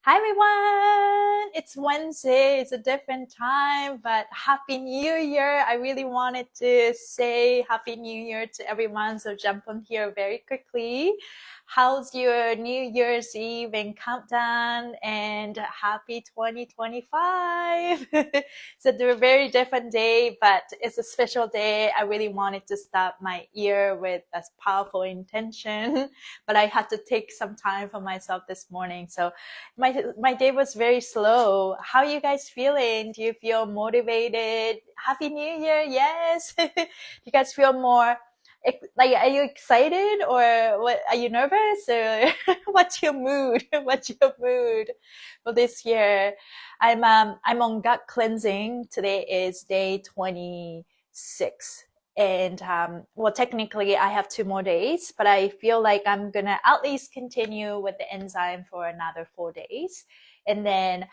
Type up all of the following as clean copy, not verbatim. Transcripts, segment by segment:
Hi everyone! It's Wednesday, it's a different time, but Happy New Year! I really wanted to say Happy New Year to everyone, so jump on here very quickly. How's your New Year's Eve and countdown, and happy 2025! It's a very different day, but it's a special day. I really wanted to start my year with a powerful intention, but I had to take some time for myself this morning, so my day was very slow. How are you guys feeling? Do you feel motivated? Happy New Year! Yes. Do you guys feel more like? Are you excited or what? Are you nervous or what's your mood? What's your mood for this year? I'm on gut cleansing. Today is day 26. And well, technically I have 2 more days, but I feel like I'm gonna at least continue with the enzyme for another 4 days, and then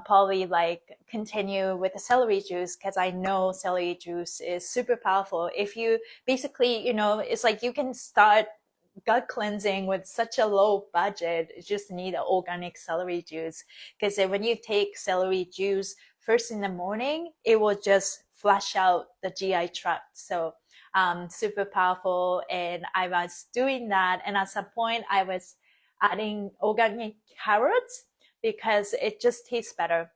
probably like continue with the celery juice, because I know celery juice is super powerful. If you basically, it's like you can start gut cleansing with such a low budget. You just need an organic celery juice, because when you take celery juice first in the morning, it will just flush out the GI tract. So super powerful. And I was doing that, and at some point I was adding organic carrots because it just tastes better.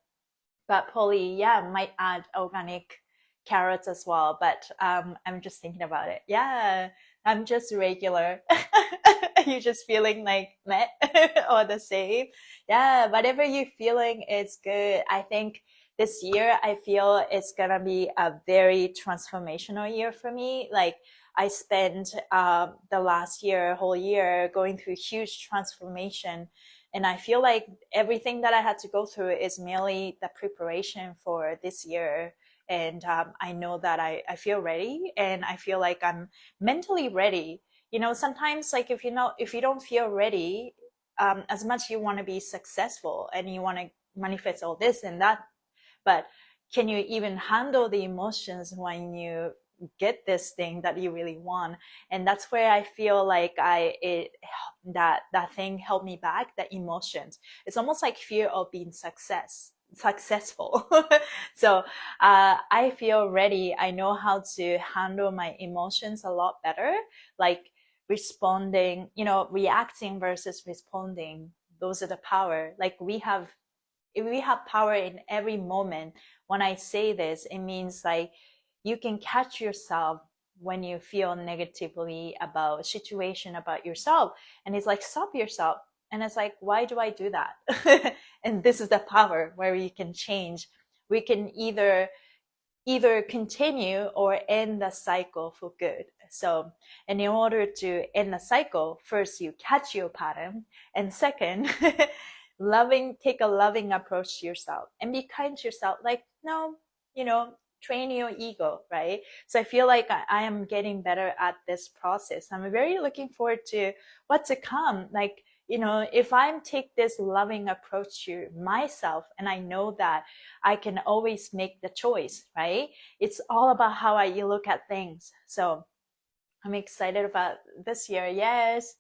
But probably, yeah, might add organic carrots as well. But I'm just thinking about it. Yeah, I'm just regular. You just feeling like meh or the same. Yeah, whatever you're feeling is good. I think this year I feel it's gonna be a very transformational year for me. Like I spent the last year, whole year, going through huge transformation, and I feel like everything that I had to go through is merely the preparation for this year. And I know that I feel ready, and I feel like I'm mentally ready. Sometimes like if you don't feel ready, as much you want to be successful and you want to manifest all this and that, but can you even handle the emotions when you get this thing that you really want? And that's where I feel like that thing held me back, the emotions. It's almost like fear of being successful. So I feel ready. I know how to handle my emotions a lot better, like responding, reacting versus responding. Those are the power. Like we have power in every moment. When I say this, it means like you can catch yourself when you feel negatively about a situation, about yourself, and it's like stop yourself. And it's like, why do I do that? And this is the power where we can change. We can either continue or end the cycle for good. So, and in order to end the cycle, first you catch your pattern, and second, take a loving approach to yourself and be kind to yourself. Like, no, train your ego, right? So I feel like I am getting better at this process. I'm very looking forward to what's to come. Like, if I take this loving approach to myself, and I know that I can always make the choice, right? It's all about how you look at things. So I'm excited about this year. Yes.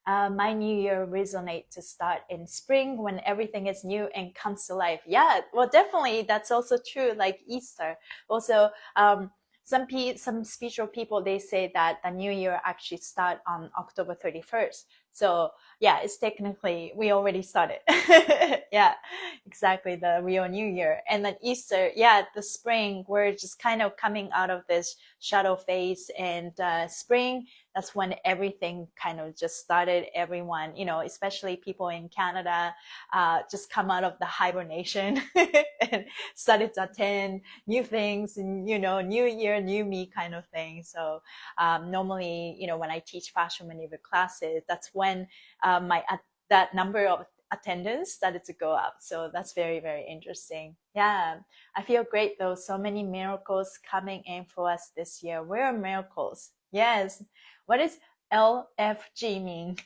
My new year resonate to start in spring when everything is new and comes to life. Yeah, well, definitely that's also true. Like Easter. Also, some spiritual people, they say that the new year actually start on October 31st. So yeah, it's technically we already started. Yeah, exactly, the real new year. And then Easter, yeah, the spring, we're just kind of coming out of this shadow phase, and spring, that's when everything kind of just started. Everyone, especially people in Canada, just come out of the hibernation and started to attend new things, and new year, new me kind of thing. So normally, when I teach fashion maneuver classes, that's when that number of attendance started to go up. So that's very, very interesting. Yeah, I feel great though. So many miracles coming in for us this year. Where are miracles? Yes. What does LFG mean?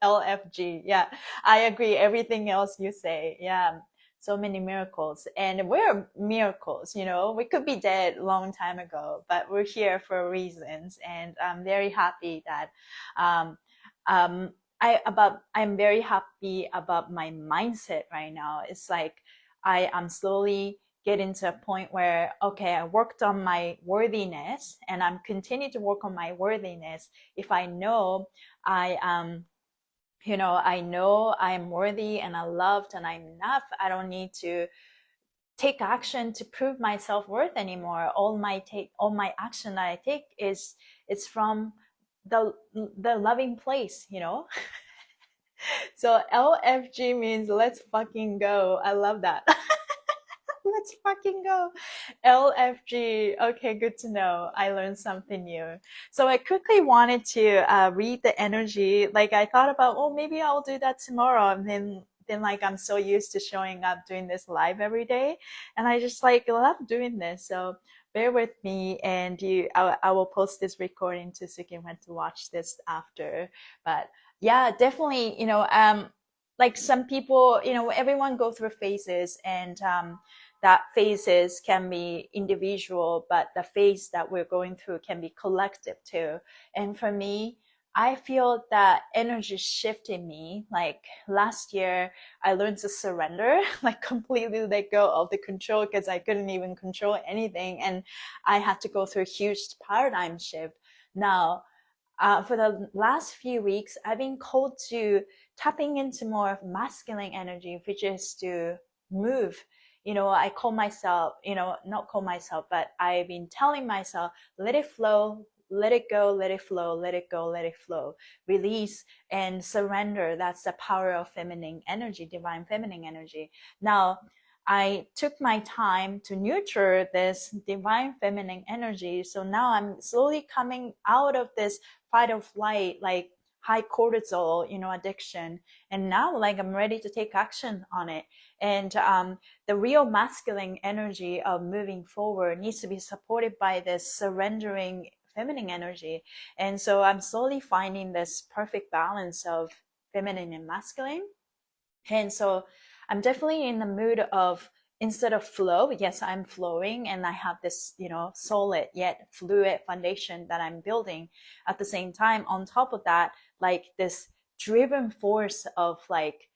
LFG. Yeah, I agree. Everything else you say. Yeah. So many miracles. And we're miracles, we could be dead a long time ago, but we're here for reasons. And I'm very happy that, I'm very happy about my mindset right now. It's like I am slowly getting to a point where, okay, I worked on my worthiness and I'm continuing to work on my worthiness. If I know I am, I know I'm worthy and I'm loved and I'm enough, I don't need to take action to prove my self-worth anymore. All my action that I take is it's from the loving place. So LFG means let's fucking go. I love that. Let's fucking go. LFG. Okay, good to know. I learned something new. So I quickly wanted to read the energy. Like I thought about, oh, maybe I'll do that tomorrow. And then like I'm so used to showing up doing this live every day, and I just like love doing this. So bear with me, and I will post this recording to so you can want to watch this after. But yeah, definitely. Like some people, everyone go through phases, and that phases can be individual, but the phase that we're going through can be collective too. And for me, I feel that energy shift in me. Like last year, I learned to surrender, like completely let go of the control because I couldn't even control anything. And I had to go through a huge paradigm shift. Now, for the last few weeks, I've been called to tapping into more of masculine energy, which is to move. I call myself, not call myself, but I've been telling myself, let it flow, let it go, let it flow, let it go, let it flow. Release and surrender. That's the power of feminine energy, divine feminine energy. Now, I took my time to nurture this divine feminine energy. So now I'm slowly coming out of this fight or flight, like high cortisol, addiction. And now like I'm ready to take action on it. And the real masculine energy of moving forward needs to be supported by this surrendering feminine energy. And so I'm slowly finding this perfect balance of feminine and masculine. And so I'm definitely in the mood of, instead of flow, yes, I'm flowing and I have this, solid yet fluid foundation that I'm building. At the same time, on top of that, like this driven force of like,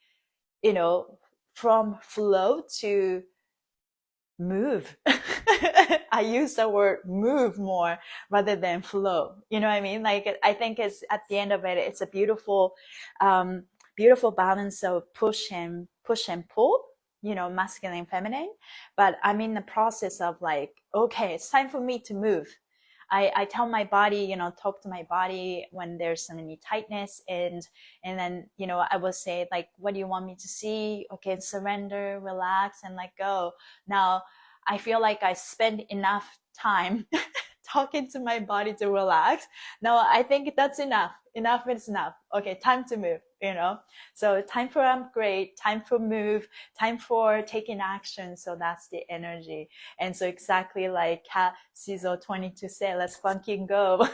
from flow to move. I use the word move more rather than flow. You know what I mean? Like I think it's at the end of it, it's a beautiful, beautiful balance of push and pull. Masculine and feminine. But I'm in the process of like, okay, it's time for me to move. I tell my body, talk to my body when there's any tightness, and then, I will say like, what do you want me to see? Okay, surrender, relax, and let go. Now, I feel like I spend enough time talking to my body to relax. No, I think that's enough. Enough is enough. Okay, time to move. So time for upgrade, time for move, time for taking action. So that's the energy. And so exactly like Cat Ciso 22 said, let's fucking go.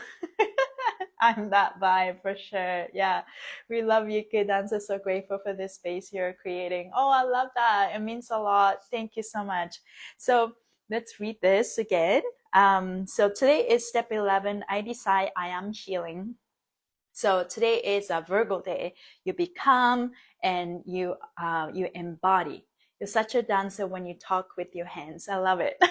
I'm that vibe for sure. Yeah. We love you, IKUEDANCER. So grateful for this space you're creating. Oh, I love that. It means a lot. Thank you so much. So let's read this again. So today is step 11. I decide I am healing. So today is a Virgo day. You become and you embody. You're such a dancer when you talk with your hands. I love it.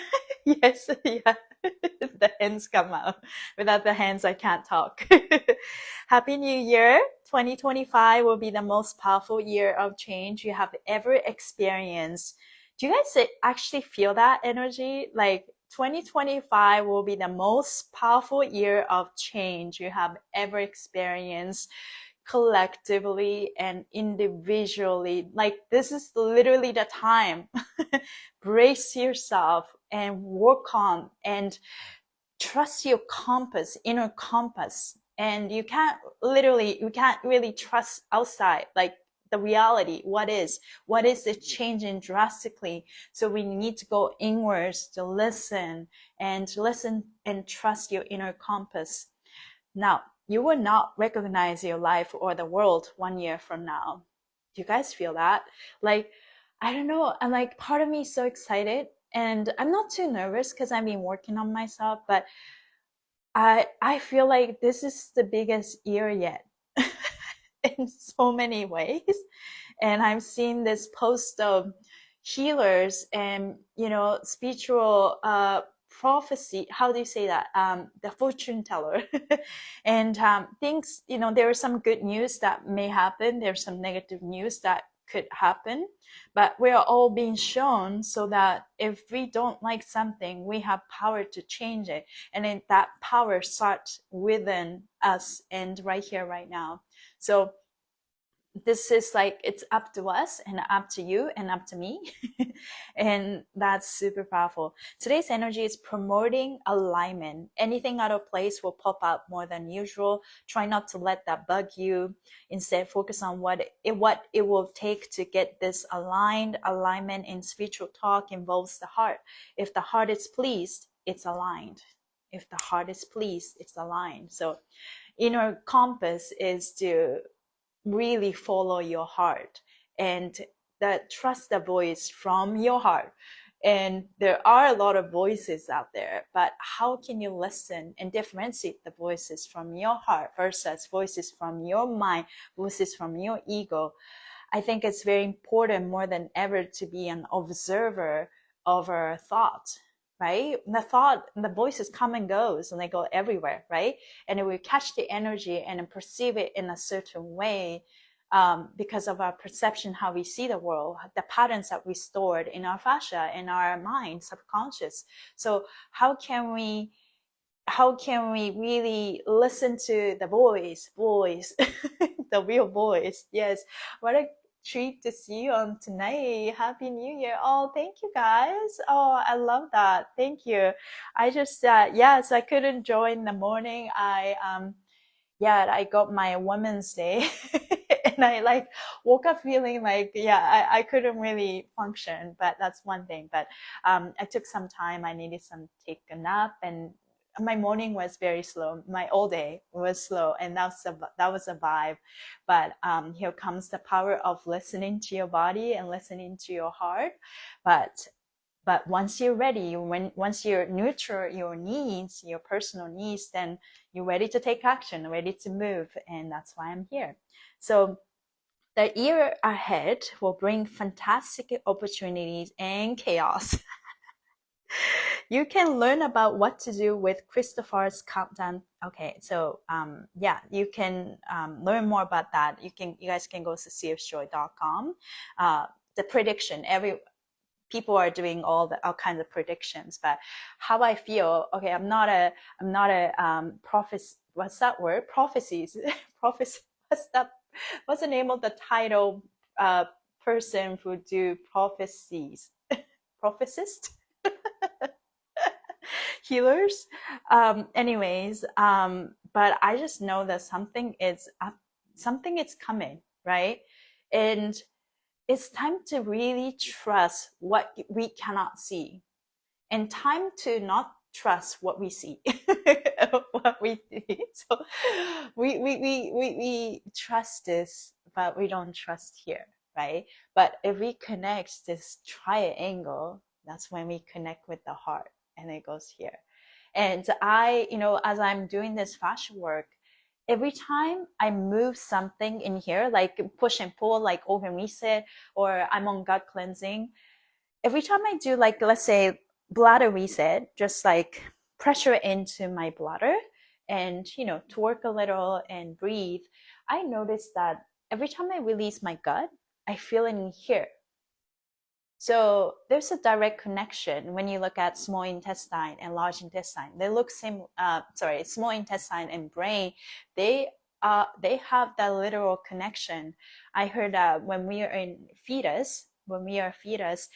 Yes, yeah. The hands come out. Without the hands, I can't talk. Happy New Year. 2025 will be the most powerful year of change you have ever experienced. Do you guys actually feel that energy? Like 2025 will be the most powerful year of change you have ever experienced, collectively and individually. Like this is literally the time. Brace yourself and work on and trust your compass, inner compass. And you can't really trust outside, like the reality, what is it changing drastically. So we need to go inwards to listen and trust your inner compass. Now, you will not recognize your life or the world 1 year from now. Do you guys feel that? Like, I don't know. I'm like, part of me is so excited, and I'm not too nervous because I've been working on myself, but I feel like this is the biggest year yet. in so many ways. And I've seen this post of healers and, spiritual prophecy. How do you say that? The fortune teller. And things, there are some good news that may happen. There's some negative news that could happen, but we are all being shown so that if we don't like something, we have power to change it. And then that power starts within us and right here, right now. So this is like, it's up to us and up to you and up to me. And that's super powerful. Today's energy is promoting alignment. Anything out of place will pop up more than usual. Try not to let that bug you. Instead, focus on what it will take to get this aligned. Alignment in spiritual talk involves the heart. If the heart is pleased, it's aligned. If the heart is pleased, it's aligned. So inner compass is to really follow your heart and that trust the voice from your heart. And there are a lot of voices out there, but how can you listen and differentiate the voices from your heart versus voices from your mind, voices from your ego? I think it's very important more than ever to be an observer of our thoughts, right? The voices come and goes and they go everywhere, right? And if we catch the energy and perceive it in a certain way, because of our perception, how we see the world, the patterns that we stored in our fascia, in our mind, subconscious. So how can we really listen to the voice, the real voice? Yes. What a treat to see you on tonight. Happy New Year. Oh, thank you guys. Oh, I love that. Thank you. I just, yes, I couldn't join in the morning. I got my Women's Day and I woke up feeling like, I couldn't really function, but that's one thing. But, I took some time. I needed take a nap, and my morning was very slow. My all day was slow, and that was a vibe. But, here comes the power of listening to your body and listening to your heart. But once you're ready, once you nurture your needs, your personal needs, then you're ready to take action, ready to move. And that's why I'm here. So the year ahead will bring fantastic opportunities and chaos. You can learn about what to do with Christopher's countdown. Okay, so you can learn more about that. You guys can go to cfjoy.com. The prediction, people are doing all kinds of predictions, but how I feel, okay, I'm not a prophet. What's that word? Prophecies. Prophecy. What's the name of the title person who do prophecies? Prophecist? Healers. Anyways, but I just know that something is coming, right? And it's time to really trust what we cannot see, and time to not trust what we see. What we see. So we trust this, but we don't trust here, right? But if we connect this triangle, that's when we connect with the heart, and it goes here. And as I'm doing this fascia work, every time I move something in here, like push and pull, like open reset, or I'm on gut cleansing, every time I do, like, let's say bladder reset, just like pressure into my bladder and, to work a little and breathe, I notice that every time I release my gut, I feel it in here. So there's a direct connection when you look at small intestine and large intestine. They look same. Small intestine and brain, they have that literal connection. I heard that when we are fetus,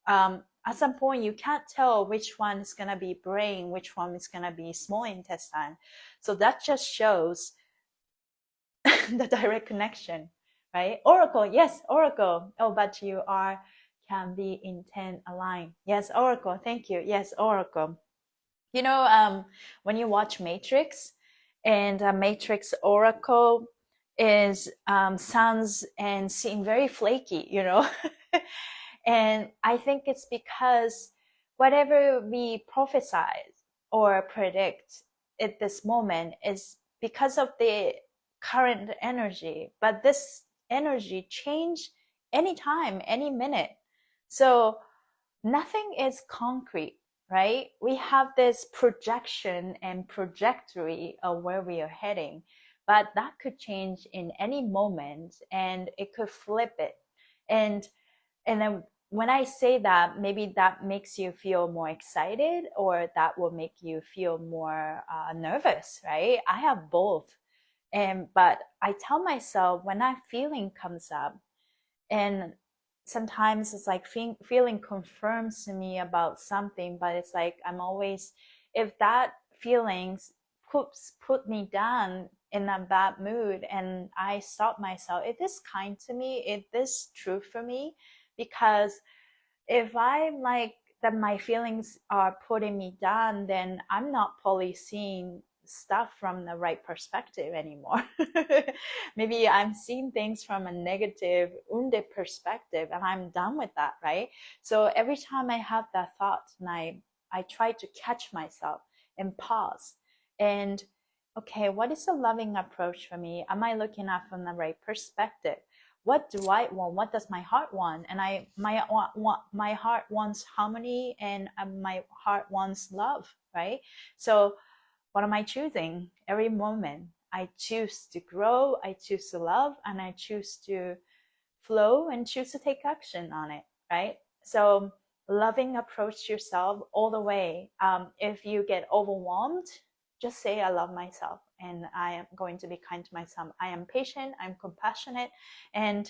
at some point you can't tell which one is gonna be brain, which one is gonna be small intestine. So that just shows the direct connection, right? Oracle, yes, Oracle. Oh, but you can be intent aligned. Yes, Oracle, thank you. Yes, Oracle. When you watch Matrix, and Matrix Oracle is sounds and seem very flaky, and I think it's because whatever we prophesize or predict at this moment is because of the current energy, but this energy change anytime, any minute. So nothing is concrete, right? We have this projection and trajectory of where we are heading, but that could change in any moment, and it could flip it. And then when I say that, maybe that makes you feel more excited, or that will make you feel more nervous, right? I have both. But I tell myself when that feeling comes up, and sometimes it's like feeling confirms to me about something, but it's like I'm always, if that feelings put me down in a bad mood, and I stop myself, is this kind to me? Is this true for me? Because if I'm like that my feelings are putting me down, then I'm not probably seeing stuff from the right perspective anymore. Maybe I'm seeing things from a negative, wounded perspective, and I'm done with that, right? So every time I have that thought, and I try to catch myself and pause and, okay, what is a loving approach for me? Am I looking at from the right perspective? What do I want? What does my heart want? And my heart wants harmony, and my heart wants love, right? So what am I choosing? Every moment I choose to grow, I choose to love, and I choose to flow and choose to take action on it, right? So loving approach yourself all the way. If you get overwhelmed, just say I love myself, and I am going to be kind to myself. I am patient, I'm compassionate. And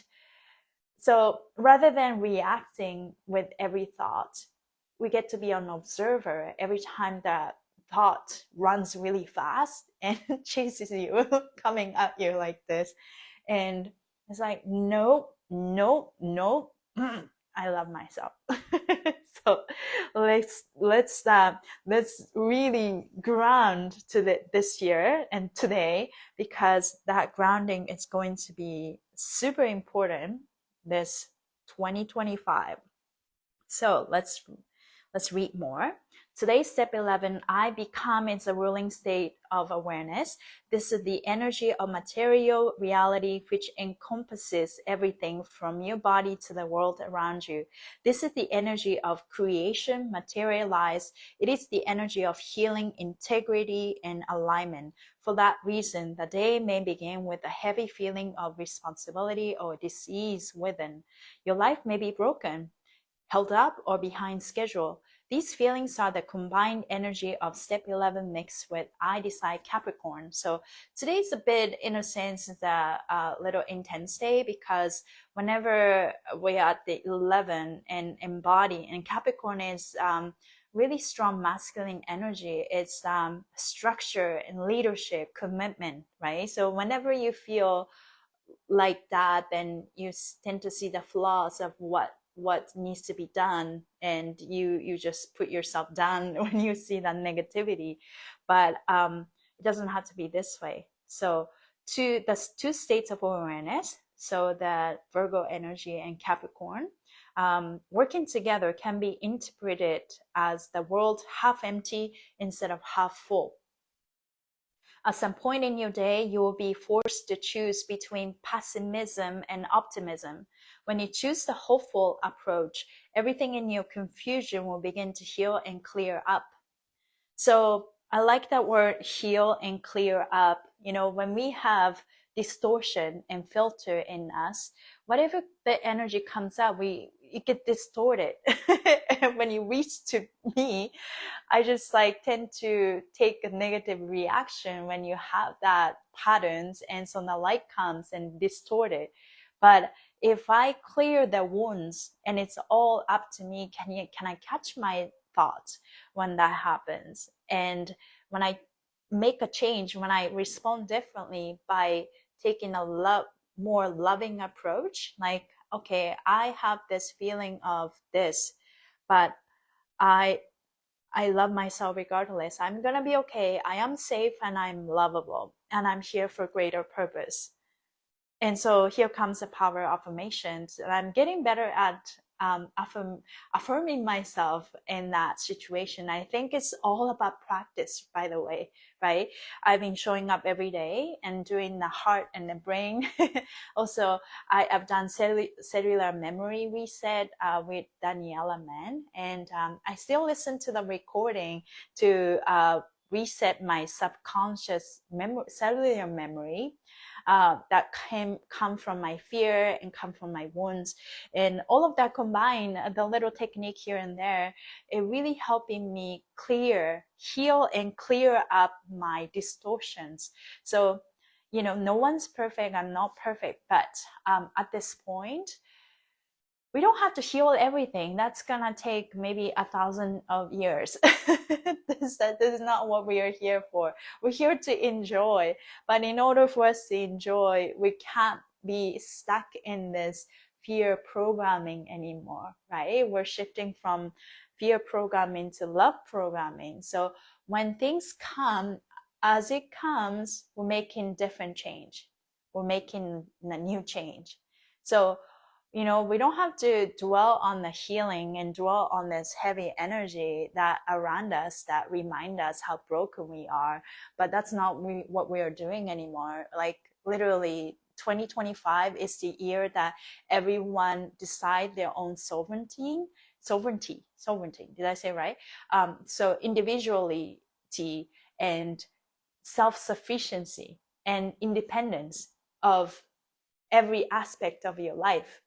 so rather than reacting with every thought, we get to be an observer every time that thought runs really fast and chases you, coming at you like this. And it's like, nope, nope, nope. I love myself. So let's really ground to this year and today, because that grounding is going to be super important this 2025. So let's read more. Today's step 11, I become is a ruling state of awareness. This is the energy of material reality, which encompasses everything from your body to the world around you. This is the energy of creation materialized. It is the energy of healing, integrity, and alignment. For that reason, the day may begin with a heavy feeling of responsibility or disease within. Your life may be broken, held up, or behind schedule. These feelings are the combined energy of step 11 mixed with I decide Capricorn. So today's a bit, in a sense, the little intense day, because whenever we're at the 11 and embody, and Capricorn is really strong masculine energy. It's structure and leadership, commitment, right? So whenever you feel like that, then you tend to see the flaws of what needs to be done, and you just put yourself down when you see that negativity. But it doesn't have to be this way. So the two states of awareness, so that Virgo energy and Capricorn, working together can be interpreted as the world half empty instead of half full. At some point in your day, you will be forced to choose between pessimism and optimism. When you choose the hopeful approach, everything in your confusion will begin to heal and clear up. So I like that word, heal and clear up. You know, when we have distortion and filter in us, whatever the energy comes out, it get distorted. And when you reach to me, I just like tend to take a negative reaction when you have that patterns, and so the light comes and distort it. But if I clear the wounds, and it's all up to me, can I catch my thoughts when that happens? And when I make a change, when I respond differently by taking a more loving approach, like, okay, I have this feeling of this, but I love myself regardless. I'm going to be okay. I am safe, and I'm lovable, and I'm here for greater purpose. And so here comes the power of affirmations. And I'm getting better at affirming myself in that situation. I think it's all about practice, by the way, right? I've been showing up every day and doing the heart and the brain. Also, I've done cellular memory reset with Daniela Mann, and I still listen to the recording to reset my subconscious cellular memory that come from my fear and come from my wounds, and all of that combined, the little technique here and there, it really helping me heal and clear up my distortions. So, no one's perfect. I'm not perfect, but at this point, we don't have to heal everything. That's gonna take maybe 1,000 of years. this is not what we are here for. We're here to enjoy. But in order for us to enjoy, we can't be stuck in this fear programming anymore, right? We're shifting from fear programming to love programming. So when things come, as it comes, we're making different change. We're making a new change. So we don't have to dwell on the healing and dwell on this heavy energy that around us that remind us how broken we are. But that's not what we are doing anymore. Like literally 2025 is the year that everyone decide their own sovereignty. Did I say right? So individuality and self-sufficiency and independence of every aspect of your life.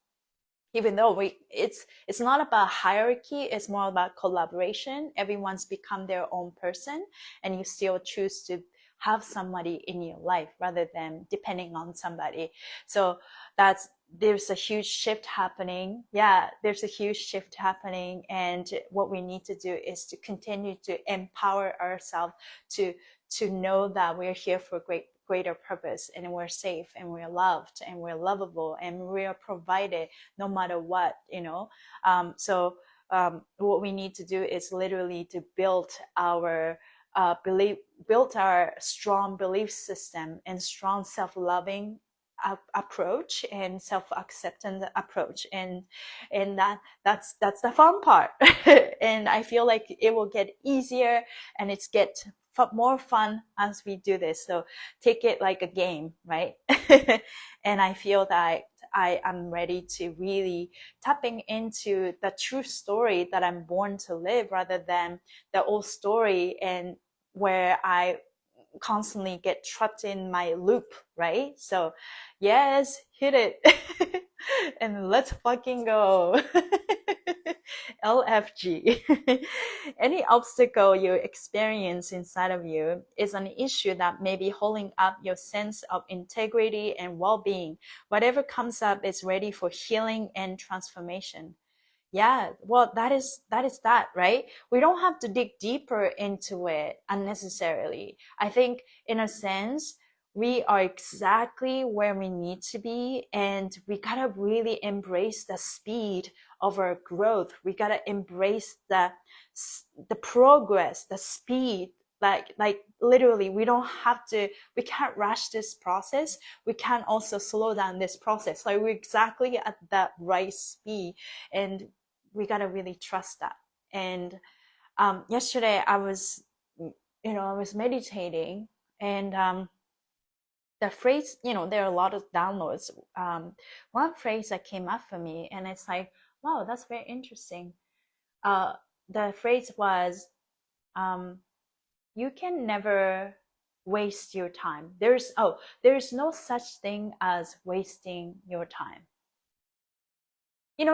Even though it's not about hierarchy, it's more about collaboration. Everyone's become their own person, and you still choose to have somebody in your life rather than depending on somebody. So there's a huge shift happening. Yeah, there's a huge shift happening, and what we need to do is to continue to empower ourselves to know that we're here for greater purpose, and we're safe, and we're loved, and we're lovable, and we are provided no matter what. So what we need to do is literally to build our strong belief system and strong self-loving approach and self-acceptance approach, and that's the fun part. And I feel like it will get easier, and it's get more fun as we do this. So take it like a game, right? And I feel that I am ready to really tapping into the true story that I'm born to live, rather than the old story and where I constantly get trapped in my loop, right? So yes, hit it. And let's fucking go. LFG. Any obstacle you experience inside of you is an issue that may be holding up your sense of integrity and well-being. Whatever comes up is ready for healing and transformation. Yeah, well, that is that, right? We don't have to dig deeper into it unnecessarily. I think in a sense, we are exactly where we need to be, and we gotta really embrace the speed of our growth. We gotta embrace the progress, the speed. Like literally, we can't rush this process. We can't also slow down this process. Like we're exactly at that right speed, and we gotta really trust that. And yesterday I was meditating, and the phrase, there are a lot of downloads. One phrase that came up for me, and it's like, wow, that's very interesting. The phrase was, you can never waste your time. There's no such thing as wasting your time.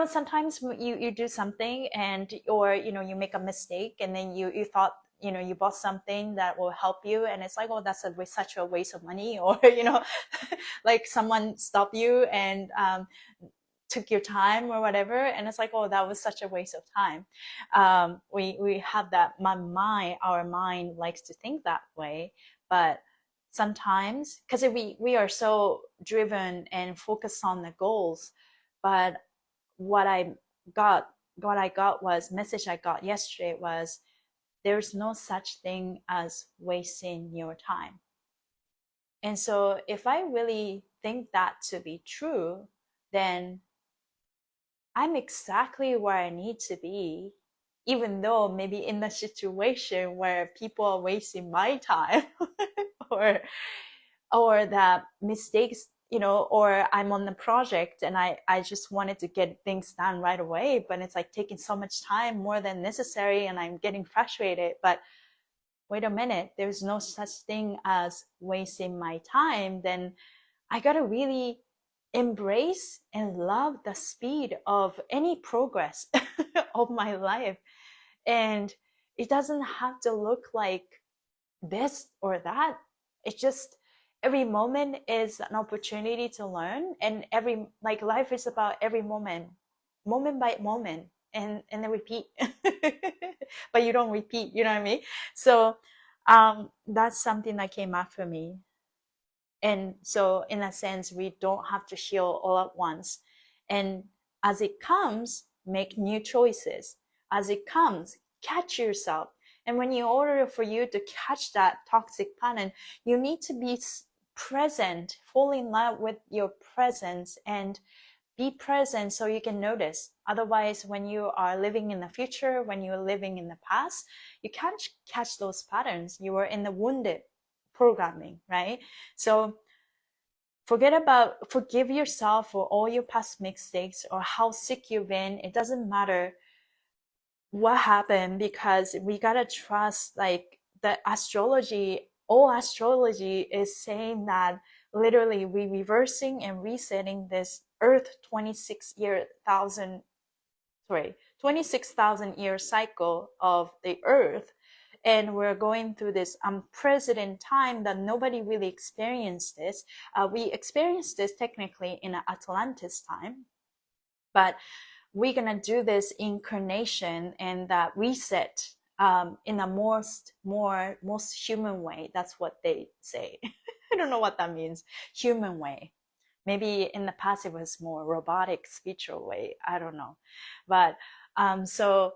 Sometimes you do something, or you make a mistake, and then you thought you bought something that will help you, and it's like, oh, that's such a waste of money. Or like someone stopped you and took your time or whatever, and it's like, oh, that was such a waste of time. We have that. Our mind likes to think that way, but sometimes, because we are so driven and focused on the goals, but what I got message I got yesterday was, there's no such thing as wasting your time. And so if I really think that to be true, then I'm exactly where I need to be, even though maybe in a situation where people are wasting my time or that mistakes, or I'm on the project and I just wanted to get things done right away, but it's like taking so much time more than necessary and I'm getting frustrated. But wait a minute, there's no such thing as wasting my time. Then I gotta really embrace and love the speed of any progress of my life. And it doesn't have to look like this or that. It's just every moment is an opportunity to learn, and every, like, life is about every moment, moment by moment, and then repeat. But you don't repeat, you know what I mean? So that's something that came up for me. And so in a sense, we don't have to heal all at once. And as it comes, make new choices. As it comes, catch yourself. And when in order for you to catch that toxic pattern, you need to be present, fall in love with your presence, and be present so you can notice. Otherwise, when you are living in the future, when you're living in the past, you can't catch those patterns. You are in the wounded programming, right? So forgive yourself for all your past mistakes or how sick you've been. It doesn't matter what happened, because we gotta trust, like, the astrology, all astrology is saying that literally we reversing and resetting this earth 26,000 year cycle of the earth. And we're going through this unprecedented time that nobody really experienced this. We experienced this technically in Atlantis time, but we're gonna do this incarnation and that reset in a most human way. That's what they say. I don't know what that means. Human way. Maybe in the past it was more robotic, spiritual way. I don't know, but so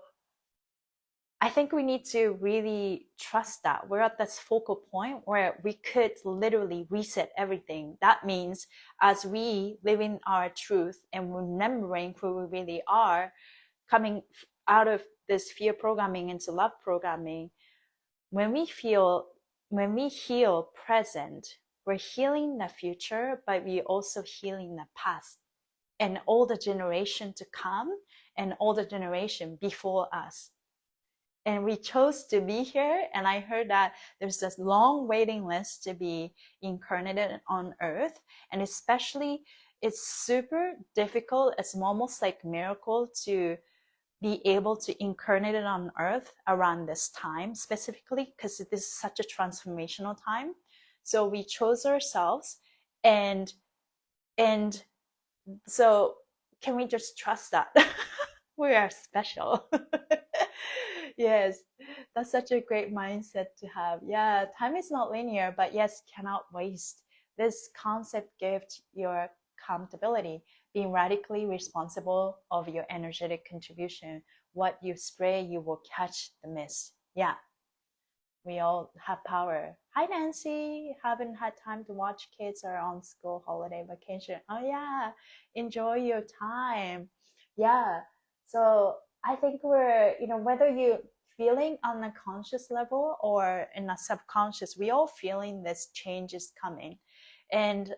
I think we need to really trust that we're at this focal point where we could literally reset everything. That means as we live in our truth and remembering who we really are, coming out of this fear programming into love programming, when we heal present, we're healing the future, but we also healing the past and all the generation to come and all the generation before us. And we chose to be here, and I heard that there's this long waiting list to be incarnated on earth, and especially it's super difficult. It's almost like miracle to be able to incarnate it on earth around this time specifically, because this is such a transformational time. So we chose ourselves, and and so can we just trust that we are special? Yes, that's such a great mindset to have. Yeah, time is not linear, but yes, cannot waste. This concept gives your accountability, being radically responsible of your energetic contribution. What you spray, you will catch the mist. Yeah, we all have power. Hi, Nancy. Haven't had time to watch, kids are on school holiday vacation. Oh, yeah. Enjoy your time. Yeah. So I think we're, whether you feeling on a conscious level or in a subconscious, we all feeling this change is coming. And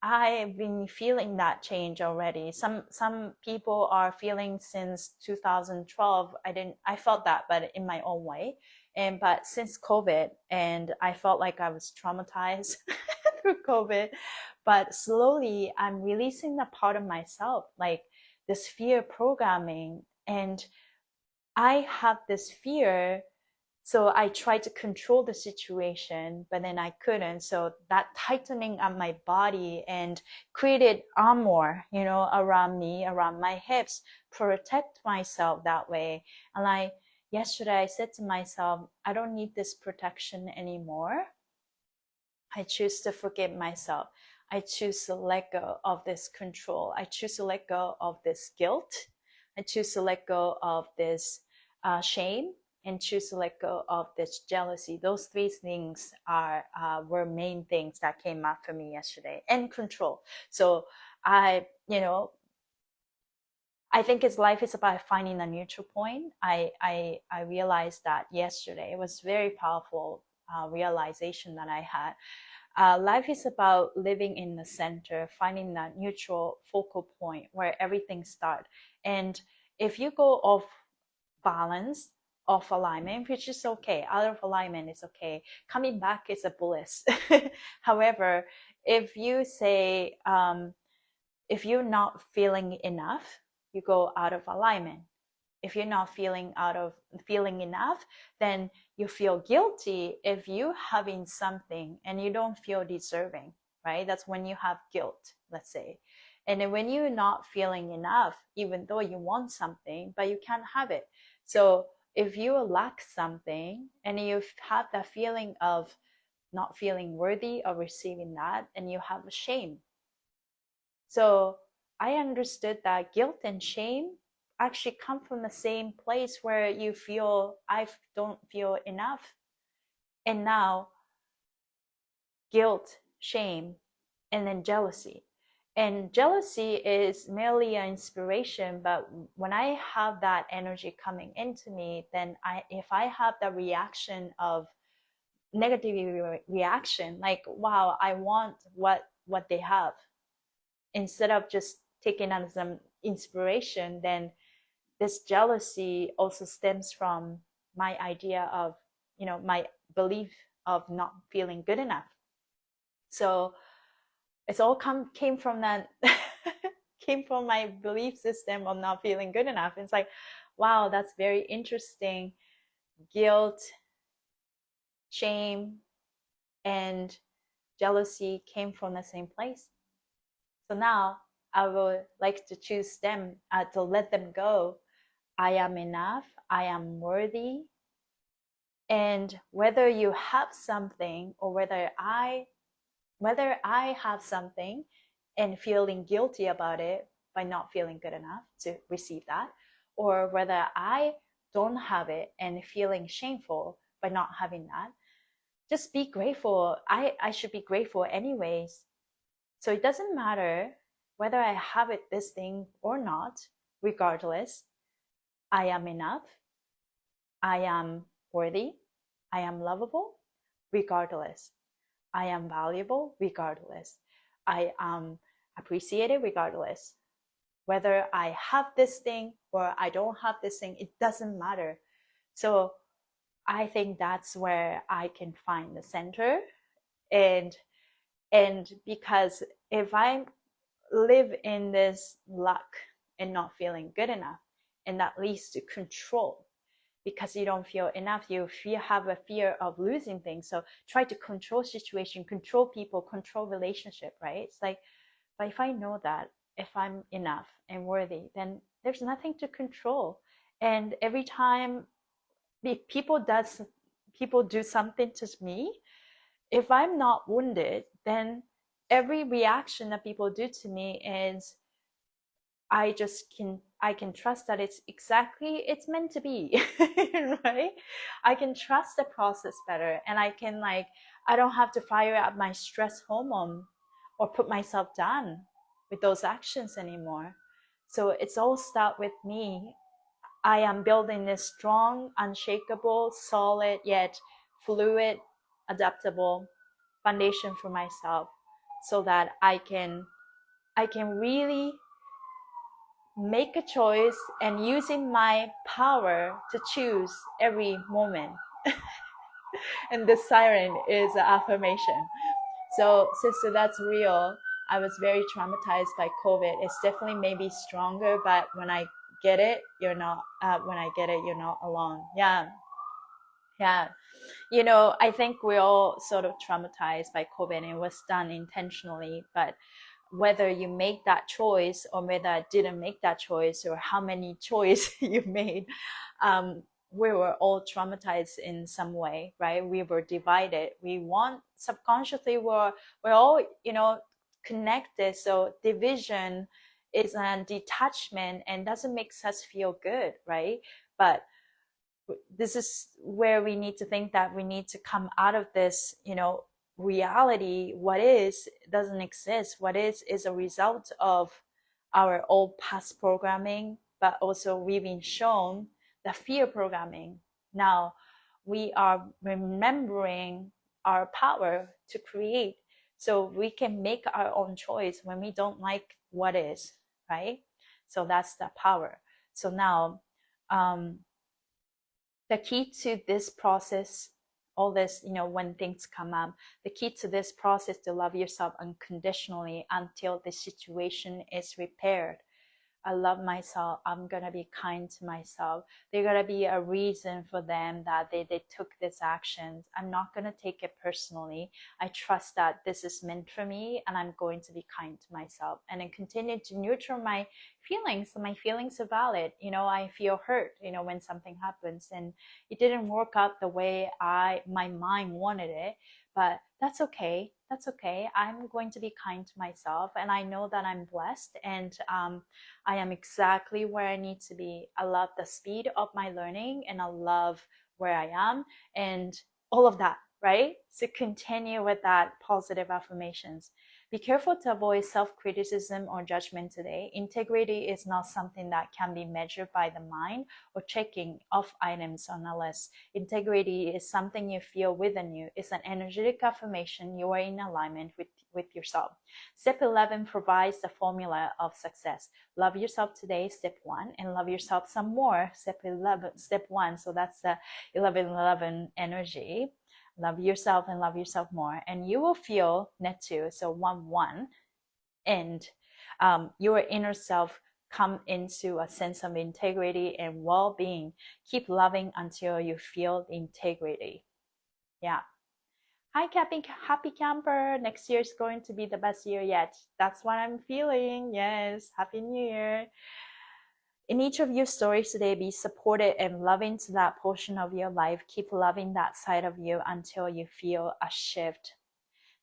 I've been feeling that change already. Some people are feeling since 2012. I felt that, but in my own way. But since COVID, and I felt like I was traumatized through COVID. But slowly I'm releasing the part of myself, like this fear programming. And I have this fear, so I tried to control the situation, but then I couldn't. So that tightening on my body and created armor, around me, around my hips, protect myself that way. And yesterday I said to myself, I don't need this protection anymore. I choose to forgive myself. I choose to let go of this control. I choose to let go of this guilt. I choose to let go of this shame, and choose to let go of this jealousy. Those three things were main things that came up for me yesterday. And control. So I, I think life is about finding a neutral point. I realized that yesterday. It was very powerful realization that I had. Life is about living in the center, finding that neutral focal point where everything starts. And if you go off balance, off alignment, which is okay, out of alignment is okay, coming back is a bliss. However, if you say, if you're not feeling enough, you go out of alignment. If you're not feeling enough, then you feel guilty if you having something and you don't feel deserving, right? That's when you have guilt, let's say. And then when you're not feeling enough, even though you want something, but you can't have it. So if you lack something and you have that feeling of not feeling worthy of receiving that, and you have shame. So I understood that guilt and shame actually come from the same place where you feel, I don't feel enough. And now guilt, shame, and then jealousy. And jealousy is merely an inspiration, but when I have that energy coming into me, then if I have the reaction of negative reaction, like, wow, I want what they have, instead of just taking on some inspiration, then this jealousy also stems from my idea of, my belief of not feeling good enough. So it's all came from that, came from my belief system of not feeling good enough. It's like, wow, that's very interesting. Guilt, shame, and jealousy came from the same place. So now I would like to choose them, to let them go. I am enough. I am worthy. And whether you have something, or whether I have something and feeling guilty about it by not feeling good enough to receive that, or whether I don't have it and feeling shameful by not having that, just be grateful. I should be grateful anyways. So it doesn't matter whether I have this thing or not. Regardless, I am enough. I am worthy. I am lovable. Regardless, I am valuable. Regardless, I am appreciated. Regardless, whether I have this thing or I don't have this thing, it doesn't matter. So I think that's where I can find the center. And because if I live in this luck and not feeling good enough, and that leads to control, because you don't feel enough, you have a fear of losing things, so try to control situation, control people, control relationship, right? It's like, but if I know that if I'm enough and worthy, then there's nothing to control. And every time people do something to me, if I'm not wounded, then every reaction that people do to me is, I can trust that it's meant to be. Right? I can trust the process better, and I don't have to fire up my stress hormone or put myself down with those actions anymore. So it's all start with me. I am building this strong, unshakable, solid, yet fluid, adaptable foundation for myself, so that I can really make a choice and using my power to choose every moment. And the siren is an affirmation. So sister, that's real. I was very traumatized by COVID. It's definitely maybe stronger, but when I get it, you're not alone. Yeah. I think we're all sort of traumatized by COVID, and it was done intentionally. But whether you make that choice or whether I didn't make that choice, or how many choices you made, we were all traumatized in some way, right? We were divided. Subconsciously, we're all, connected. So division is a detachment and doesn't make us feel good, right? But this is where we need to think that we need to come out of this, reality. What is doesn't exist. What is a result of our old past programming, but also we've been shown the fear programming. Now we are remembering our power to create, so we can make our own choice when we don't like what is, right? So that's the power. So now, the key to this process, all this, when things come up, the key to this process to love yourself unconditionally until the situation is repaired. I love myself. I'm going to be kind to myself. There's going to be a reason for them that they took this action. I'm not going to take it personally. I trust that this is meant for me, and I'm going to be kind to myself and then continue to nurture my feelings. My feelings are valid. I feel hurt, when something happens and it didn't work out the way my mind wanted it, but that's okay. That's okay. I'm going to be kind to myself, and I know that I'm blessed, and I am exactly where I need to be. I love the speed of my learning, and I love where I am, and all of that, right? So continue with that positive affirmations. Be careful to avoid self-criticism or judgment today. Integrity is not something that can be measured by the mind or checking off items on a list. Integrity is something you feel within you. It's an energetic affirmation you are in alignment with yourself. Step 11 provides the formula of success. Love yourself today, step 1, and love yourself some more, step 1. So that's the 11-11 energy. Love yourself and love yourself more, and you will feel net 2, so 1-1, and your inner self come into a sense of integrity and well-being. Keep loving until you feel integrity. Yeah. Hi, happy camper. Next year is going to be the best year yet. That's what I'm feeling. Yes. Happy New Year. In each of your stories today, be supported and loving to that portion of your life. Keep loving that side of you until you feel a shift.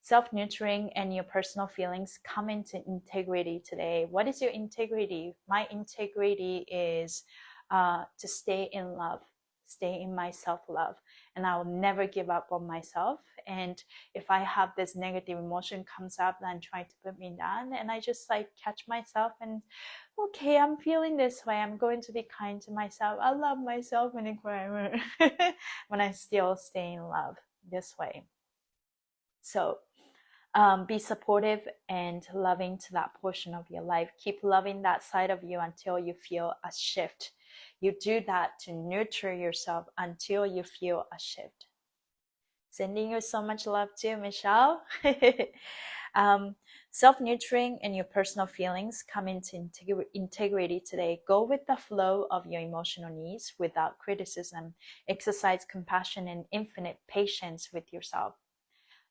Self-nurturing and your personal feelings come into integrity today. What is your integrity? My integrity is to stay in love, stay in my self-love, and I will never give up on myself. And if I have this negative emotion comes up and trying to put me down, and I just catch myself and, okay, I'm feeling this way, I'm going to be kind to myself. I love myself when when I still stay in love this way. So be supportive and loving to that portion of your life. Keep loving that side of you until you feel a shift. You do that to nurture yourself until you feel a shift. Sending you so much love too, Michelle. Self-nurturing and your personal feelings come into integrity today. Go with the flow of your emotional needs without criticism. Exercise compassion and infinite patience with yourself.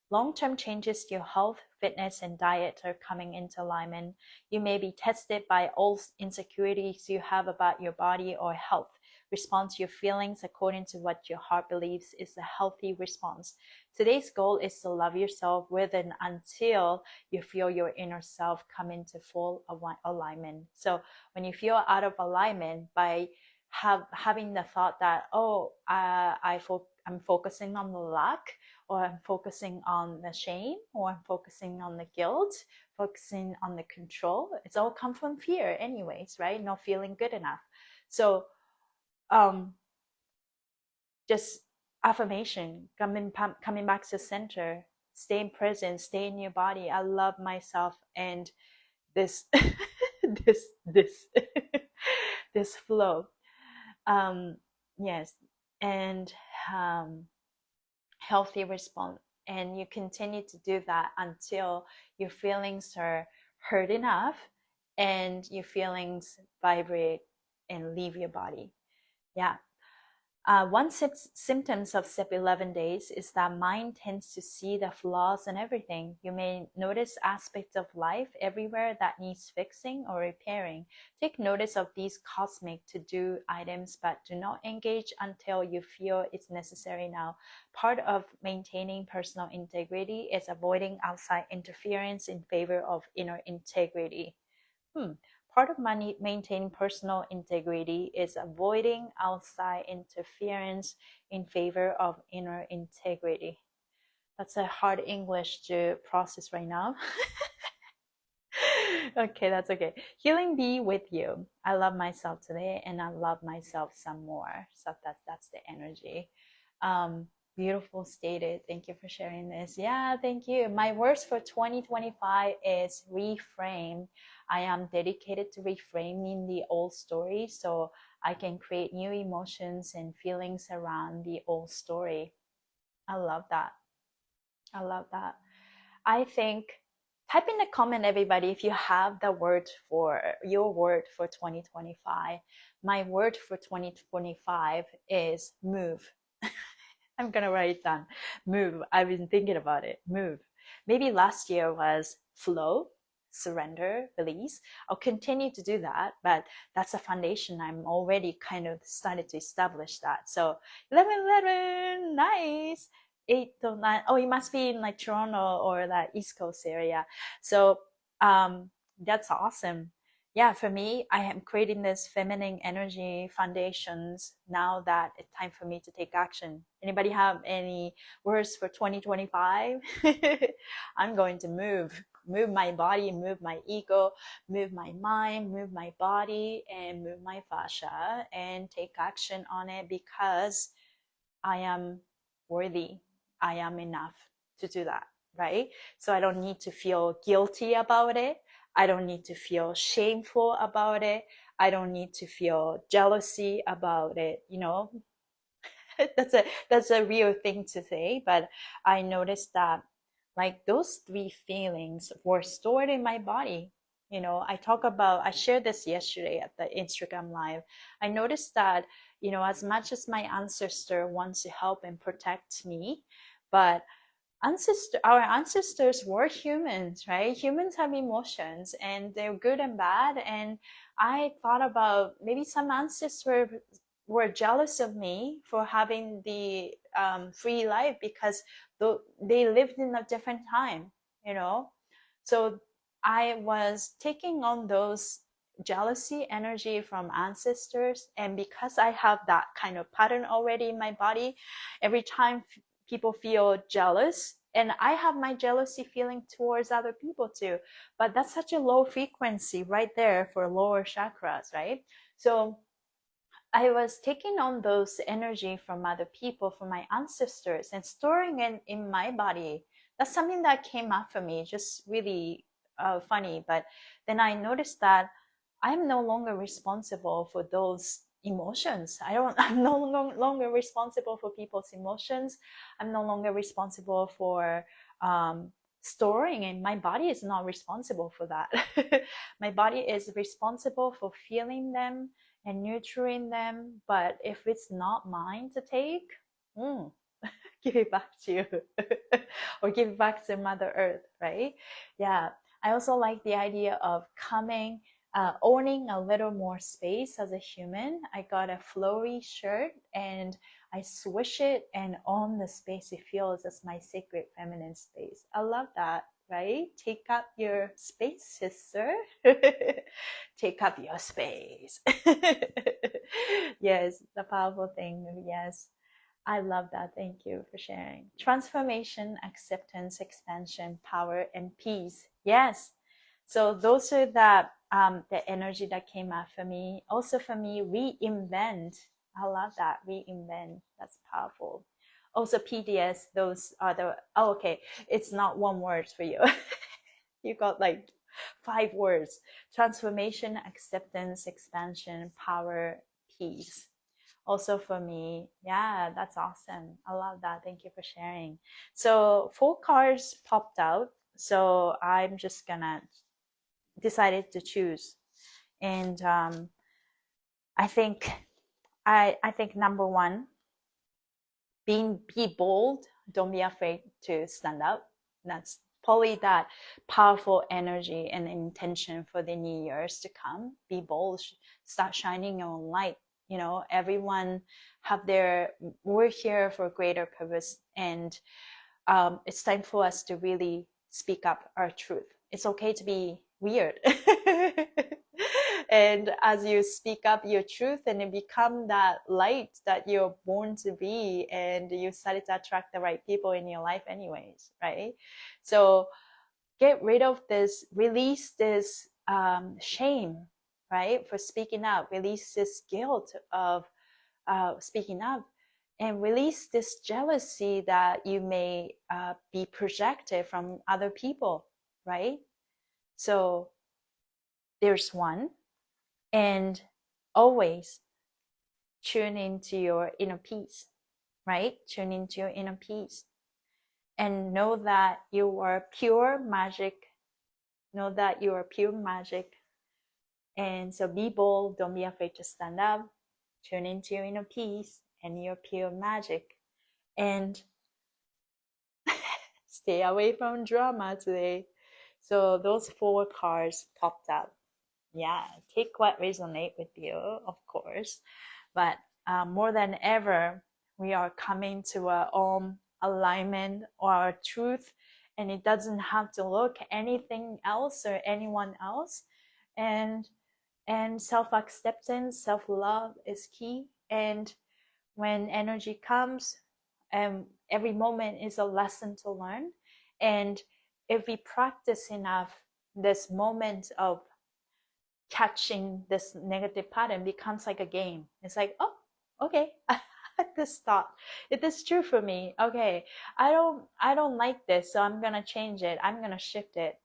Long-term changes to your health, fitness, and diet are coming into alignment. You may be tested by all insecurities you have about your body or health. Respond to your feelings according to what your heart believes is a healthy response. Today's goal is to love yourself with and until you feel your inner self come into full alignment. So when you feel out of alignment by having the thought that, I'm focusing on the lack, or I'm focusing on the shame, or I'm focusing on the guilt, focusing on the control. It's all come from fear anyways, right? Not feeling good enough. So just affirmation, coming back to center, stay present, stay in your body. I love myself, and this this flow. Yes, and healthy response, and you continue to do that until your feelings are heard enough and your feelings vibrate and leave your body. Yeah. One symptoms of step 11 days is that mind tends to see the flaws in everything. You may notice aspects of life everywhere that needs fixing or repairing. Take notice of these cosmic to-do items, but do not engage until you feel it's necessary now. Part of maintaining personal integrity is avoiding outside interference in favor of inner integrity. Part of maintaining personal integrity is avoiding outside interference in favor of inner integrity. That's a hard English to process right now. Okay, that's okay. Healing be with you. I love myself today and I love myself some more. So that's the energy. Um, Beautiful stated. Thank you for sharing this. Yeah, thank you. My words for 2025 is reframe. I am dedicated to reframing the old story so I can create new emotions and feelings around the old story. I love that. I love that. I think type in the comment, everybody, if you have the word for your word for 2025. My word for 2025 is move. I'm gonna write it down. Move. I've been thinking about it. Move. Maybe last year was flow, surrender, release. I'll continue to do that, but that's a foundation. I'm already kind of started to establish that. So 11, nice. 8 to 9. Oh, it must be in like Toronto or that East Coast area. So that's awesome. Yeah, for me, I am creating this feminine energy foundations now that it's time for me to take action. Anybody have any words for 2025? I'm going to move my body, move my ego, move my mind, move my body, and move my fascia and take action on it because I am worthy. I am enough to do that, right? So I don't need to feel guilty about it. I don't need to feel shameful about it. I don't need to feel jealousy about it. You know, that's a real thing to say, but I noticed that like those three feelings were stored in my body. You know, I shared this yesterday at the Instagram live. I noticed that, you know, as much as my ancestor wants to help and protect me, but our ancestors were humans, right? Humans have emotions and they're good and bad. And I thought about maybe some ancestors were jealous of me for having the free life because they lived in a different time, you know. So I was taking on those jealousy energy from ancestors, and because I have that kind of pattern already in my body, every time people feel jealous, and I have my jealousy feeling towards other people too, but that's such a low frequency right there for lower chakras, right? So I was taking on those energy from other people, from my ancestors, and storing it in my body. That's something that came up for me, just really funny. But then I noticed that I'm no longer responsible for those emotions. I'm no longer responsible for people's emotions. I'm no longer responsible for storing, and my body is not responsible for that. My body is responsible for feeling them and nurturing them. But if it's not mine to take, mm, give it back to you or give it back to Mother Earth, right? Yeah. I also like the idea of owning a little more space as a human. I got a flowy shirt and I swish it and own the space it feels as my sacred feminine space. I love that, right? Take up your space, sister. Take up your space. Yes, the powerful thing. Yes. I love that. Thank you for sharing. Transformation, acceptance, expansion, power, and peace. Yes. So those are the energy that came out for me. Also for me, reinvent. I love that. Reinvent. That's powerful. Also PDS, those are okay. It's not one word for you. You got like 5 words. Transformation, acceptance, expansion, power, peace. Also for me, yeah, that's awesome. I love that. Thank you for sharing. So 4 cards popped out. So I'm just gonna decided to choose. And I think I think number 1, be bold. Don't be afraid to stand up. That's probably that powerful energy and intention for the new years to come. Be bold, start shining your own light. You know, everyone we're here for a greater purpose, and it's time for us to really speak up our truth. It's okay to be weird. And as you speak up your truth and you become that light that you're born to be, and you started to attract the right people in your life anyways, right? So get rid of this, release this shame, right, for speaking up, release this guilt of speaking up, and release this jealousy that you may be projected from other people, right? So there's one. And always tune into your inner peace, right? Tune into your inner peace and know that you are pure magic. Know that you are pure magic. And so be bold. Don't be afraid to stand up. Tune into your inner peace and your pure magic. And stay away from drama today. So those 4 cards popped up. Yeah, take what resonate with you, of course. But more than ever, we are coming to our own alignment or our truth, and it doesn't have to look anything else or anyone else. And self-acceptance, self-love is key. And when energy comes, every moment is a lesson to learn. And if we practice enough, this moment of catching this negative pattern becomes like a game. It's like, oh, okay, I had this thought. It is true for me. Okay, I don't like this, so I'm gonna change it. I'm gonna shift it.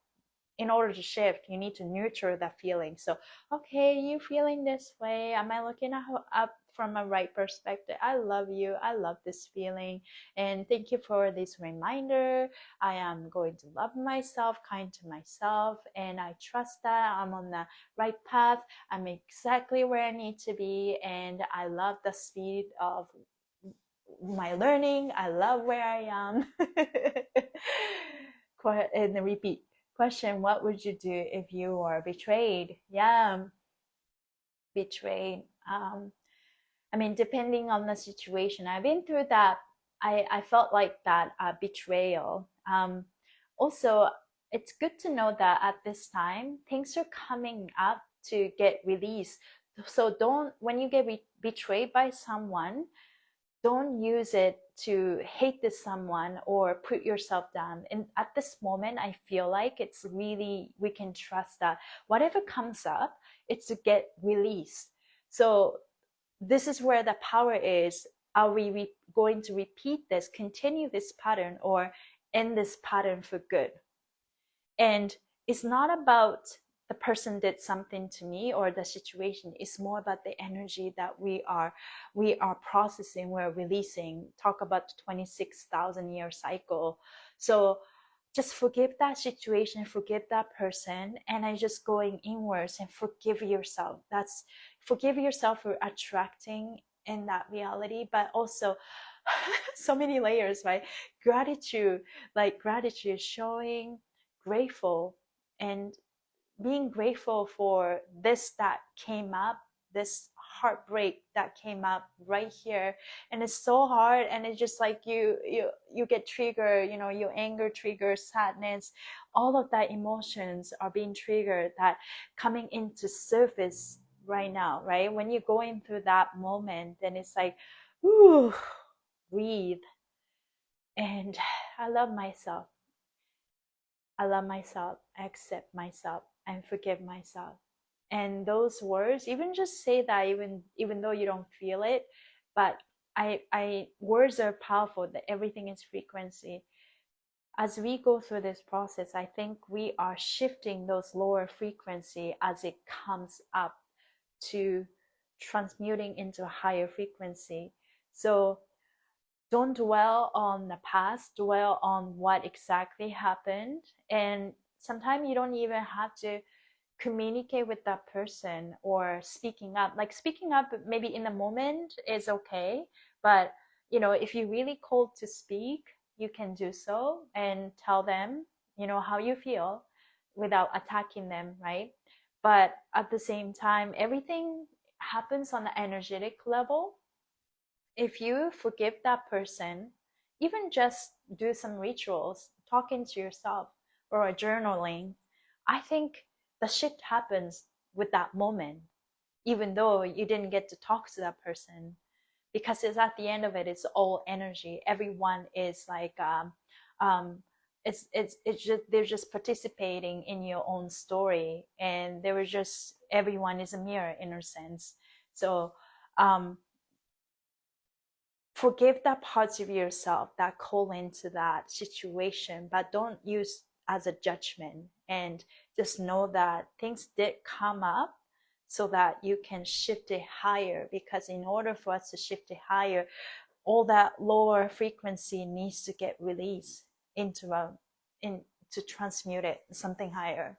In order to shift, you need to nurture that feeling. So, okay, you feeling this way? Am I looking up from a right perspective? I love you. I love this feeling. And thank you for this reminder. I am going to love myself, kind to myself, and I trust that I'm on the right path. I'm exactly where I need to be, and I love the speed of my learning. I love where I am. And repeat. Question: what would you do if you were betrayed? Yeah, betrayed. I mean, depending on the situation, I've been through that. I felt like that betrayal. Also, it's good to know that at this time, things are coming up to get released. So don't, when you get betrayed by someone, don't use it to hate this someone or put yourself down. And at this moment, I feel like it's really, we can trust that whatever comes up, it's to get released. So this is where the power is. Are we going to repeat this, continue this pattern, or end this pattern for good? And it's not about the person did something to me or the situation. It's more about the energy that we are processing, we're releasing. Talk about the 26,000 year cycle. So just forgive that situation, forgive that person, and I just going inwards and forgive yourself. That's forgive yourself for attracting in that reality, but also so many layers, right? Gratitude, like gratitude, showing grateful and being grateful for this that came up, this heartbreak that came up right here, and it's so hard, and it's just like you get triggered, you know, your anger triggers, sadness, all of that emotions are being triggered, that coming into surface right now, right? When you're going through that moment, then it's like, ooh, breathe. And I love myself. I love myself, I accept myself, and forgive myself. And those words, even just say that, even though you don't feel it, but I words are powerful. That everything is frequency. As we go through this process, I think we are shifting those lower frequency as it comes up to transmuting into a higher frequency. So don't dwell on the past, dwell on what exactly happened. And sometimes you don't even have to communicate with that person or speaking up. Like speaking up maybe in the moment is okay, but you know, if you're really called to speak, you can do so and tell them, you know, how you feel without attacking them, right? But at the same time, everything happens on the energetic level. If you forgive that person, even just do some rituals, talking to yourself or journaling, I think the shift happens with that moment, even though you didn't get to talk to that person, because it's at the end of it, it's all energy. Everyone is like, it's just they're just participating in your own story, and they were just everyone is a mirror in a sense. So um forgive that parts of yourself that call into that situation, but don't use as a judgment, and just know that things did come up so that you can shift it higher, because in order for us to shift it higher, all that lower frequency needs to get released into to transmute it something higher.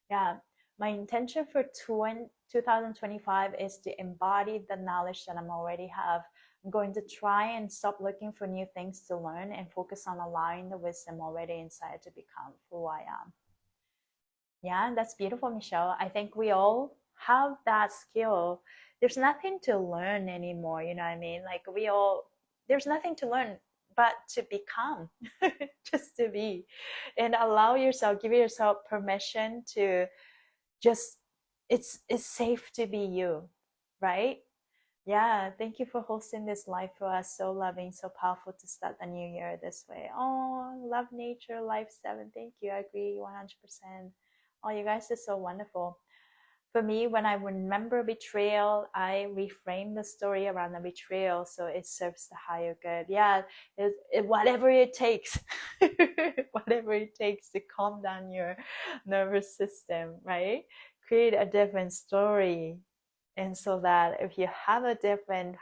Yeah, my intention for 2025 is to embody the knowledge that I'm already have. I'm going to try and stop looking for new things to learn and focus on allowing the wisdom already inside to become who I am. Yeah, that's beautiful, Michelle. I think we all have that skill. There's nothing to learn anymore, you know what I mean? Like there's nothing to learn but to become, just to be, and allow yourself, give yourself permission to just, it's safe to be you, right? Yeah, thank you for hosting this live for us. So loving, so powerful to start the new year this way. Oh, love nature, life 7. Thank you. I agree 100%. Oh, you guys are so wonderful. For me, when I remember betrayal, I reframe the story around the betrayal so it serves the higher good. Yeah, whatever it takes, whatever it takes to calm down your nervous system, right? Create a different story. And so that if you have a different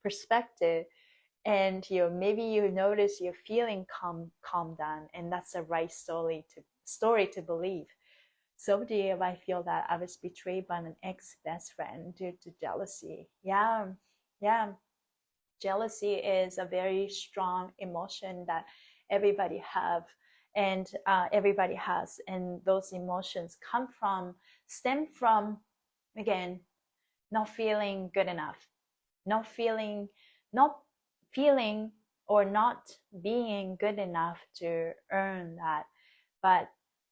perspective, and maybe you notice you're feeling calm down, and that's the right story to believe. So dear, I feel that I was betrayed by an ex-best friend due to jealousy. Yeah, yeah. Jealousy is a very strong emotion that everybody have, and everybody has, and those emotions stem from, again, not feeling good enough, not feeling, not feeling, or not being good enough to earn that. But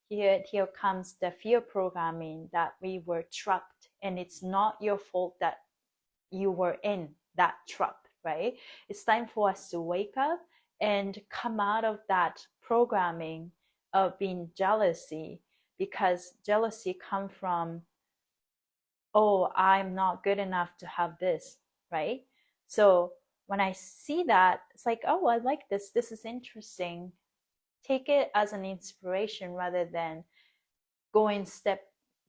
here comes the fear programming that we were trapped, and it's not your fault that you were in that trap, right? It's time for us to wake up and come out of that programming of being jealousy, because jealousy come from, oh, I'm not good enough to have this, right? So when I see that, it's like, oh, I like this. This is interesting. Take it as an inspiration rather than going step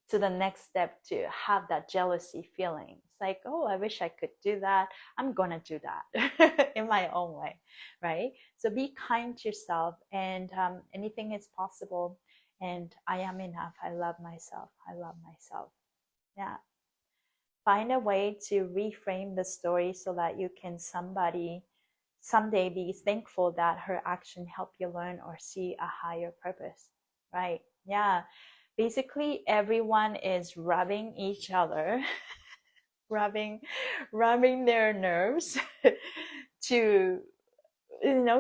to the next step to have that jealousy feeling. It's like, oh, I wish I could do that. I'm going to do that in my own way, right? So be kind to yourself, and anything is possible. And I am enough. I love myself. I love myself. Yeah. Find a way to reframe the story so that you can someday be thankful that her action helped you learn or see a higher purpose, right? Yeah. Basically, everyone is rubbing each other, rubbing their nerves to,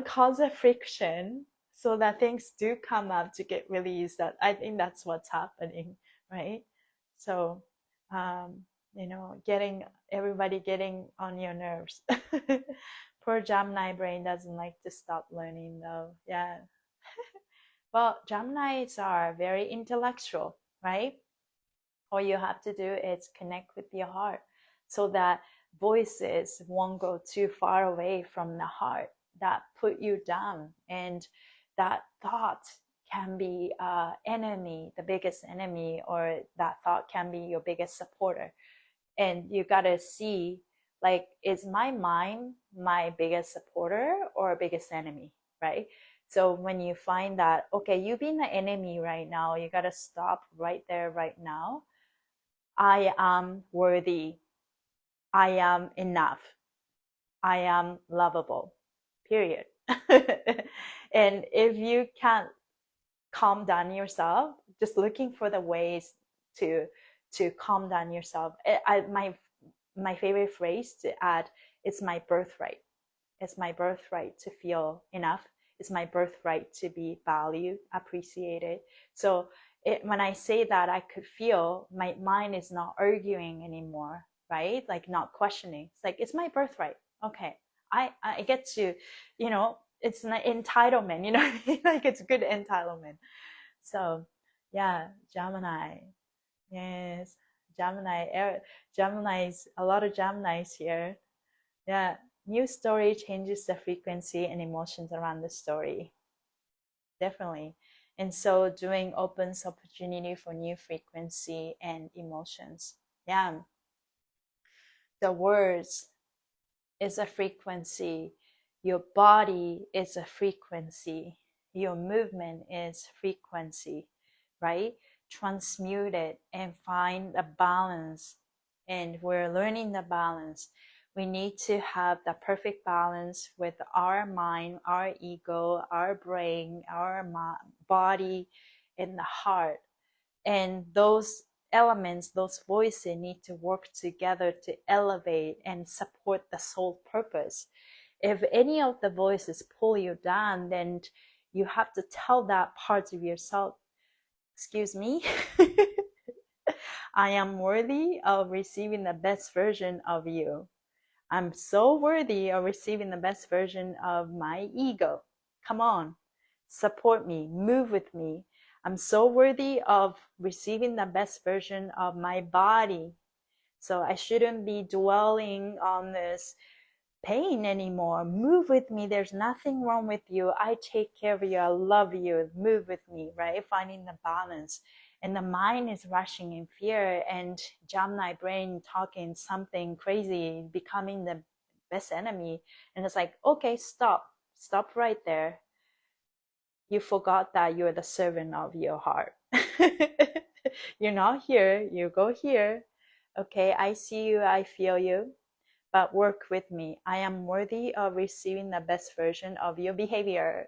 cause a friction so that things do come up to get released. That I think that's what's happening, right? So, um, everybody getting on your nerves. Poor Gemini brain doesn't like to stop learning though. Yeah. Well, Geminis are very intellectual, right? All you have to do is connect with your heart so that voices won't go too far away from the heart that put you down. And that thought can be enemy, the biggest enemy, or that thought can be your biggest supporter. And you got to see, like, is my mind my biggest supporter or biggest enemy, right? So when you find that, okay, you being the enemy right now, you got to stop right there, right now. I am worthy. I am enough. I am lovable, period. And if you can't calm down yourself, just looking for the ways to calm down yourself. My favorite phrase to add, it's my birthright. It's my birthright to feel enough. It's my birthright to be valued, appreciated. So when I say that, I could feel my mind is not arguing anymore, right? Like not questioning. It's like, it's my birthright. Okay. I get to, it's an entitlement, you know, like it's good entitlement. So yeah, Gemini. Yes, Gemini's, a lot of Geminis here. Yeah, new story changes the frequency and emotions around the story. Definitely. And so doing opens opportunity for new frequency and emotions. Yeah. The words is a frequency. Your body is a frequency. Your movement is frequency, right? Transmute it and find a balance. And we're learning the balance. We need to have the perfect balance with our mind, our ego, our brain, our body, and the heart. And those elements, those voices need to work together to elevate and support the soul purpose. If any of the voices pull you down, then you have to tell that part of yourself, excuse me, I am worthy of receiving the best version of you. I'm so worthy of receiving the best version of my ego. Come on, support me, move with me. I'm so worthy of receiving the best version of my body. So I shouldn't be dwelling on this pain anymore. Move with me. There's nothing wrong with you. I take care of you. I love you. Move with me, right? Finding the balance. And the mind is rushing in fear, and Gemini brain talking something crazy, becoming the best enemy. And it's like, okay, stop right there. You forgot that you're the servant of your heart. You're not here. You go here. Okay, I see you. I feel you. But work with me. I am worthy of receiving the best version of your behavior.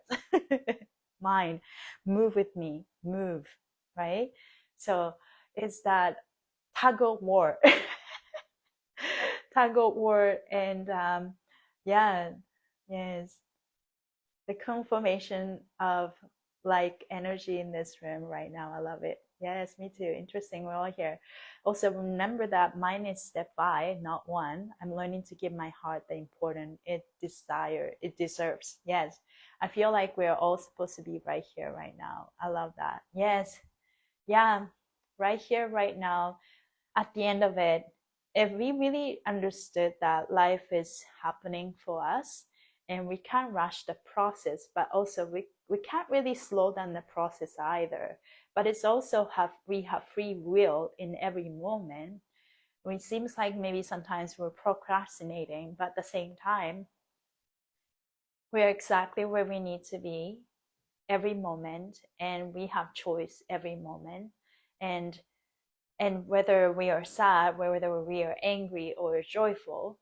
Mind, move with me, move, right? So it's that tug of war, tug of war, and yeah, yes, the confirmation of like energy in this room right now. I love it. Yes, me too. Interesting. We're all here. Also, remember that mine is step 5, not 1. I'm learning to give my heart the important it deserves. Yes. I feel like we're all supposed to be right here, right now. I love that. Yes. Yeah. Right here, right now. At the end of it, if we really understood that life is happening for us, and we can't rush the process, but also we can't really slow down the process either. But it's also we have free will in every moment. It seems like maybe sometimes we're procrastinating, but at the same time, we're exactly where we need to be every moment, and we have choice every moment. And whether we are sad, whether we are angry or joyful,